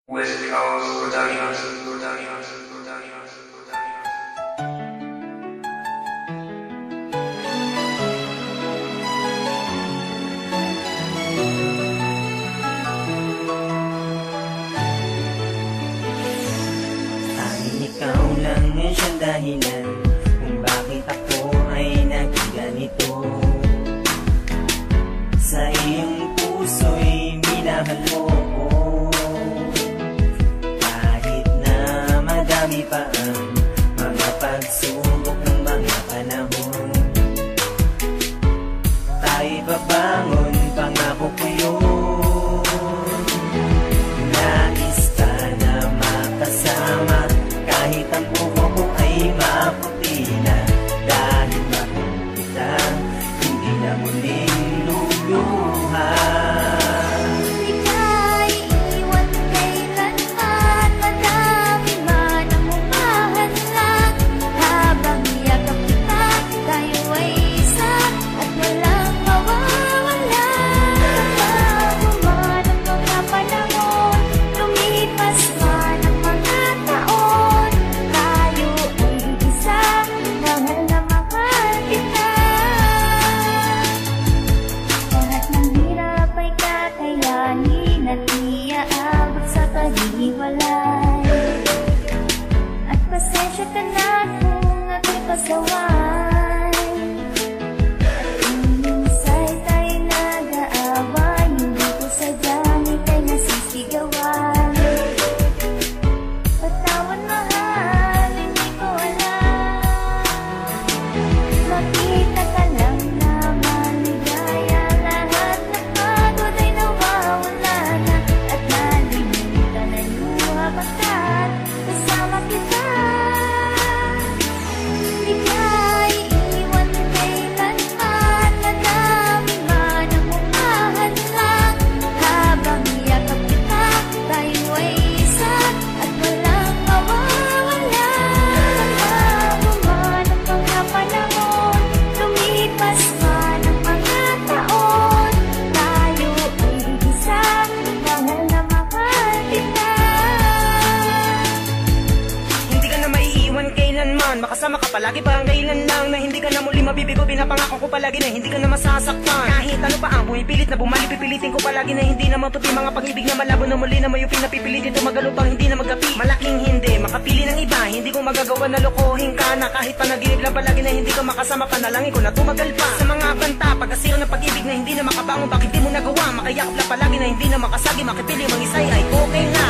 West Coast Productions. Tanging ikaw lang ang siyang dahilan kung bakit ako ay naging ganito. Sa iyong puso'y minahal mo ko, kahit na madami pa ang mga pagsubok ng mga panahon. Tayo'y babangon, pangako ko yun. Nais ka na makasama, kahit ang buho ko ay maputi na. Dahil mahal kita, hindi na muling luluha. At iaabot sa paghihiwalay. At pasensya ka na kung ako'y pasaway. At kung minsay tayo nag-aaway, hindi ko sadyang ika'y nasisigawan. Patawan mahal, hindi ko alam. Makita ka lang na maligaya, lahat ng pagod ay nawawala. Pagkat kasama kita, di ka iiwan kailanman. Madami man ang humahadlang, habang yakap kita, tayo ay isa at walang mawawala. Bago man ang mga panahon, lumipas man ang mga taon, tayo ay isa, mahal na mahal kita. Kailanman makasama ka palagi, parang kailan lang na hindi ka na muli mabibigo. Pinapangako ko palagi na hindi ka na masasaktan. Kahit ano pa ang bumipilit na bumalik, pipilitin ko palagi na hindi na matupi. Mga pag-ibig na malabo na muli na mayupin na pipilitin tumagalupang hindi na magapi. Malaking hindi, makapili ng iba, hindi ko magagawa na lokohin ka na. Kahit panaginip lang palagi na hindi ka makasama, panalangin ko na tumagal pa. Sa mga kanta, pagkasiro ng pag-ibig na hindi na makabangon, bakit di mo nagawa? Makayakap lang palagi na hindi na makasagi, makipili mang isay ay okay na.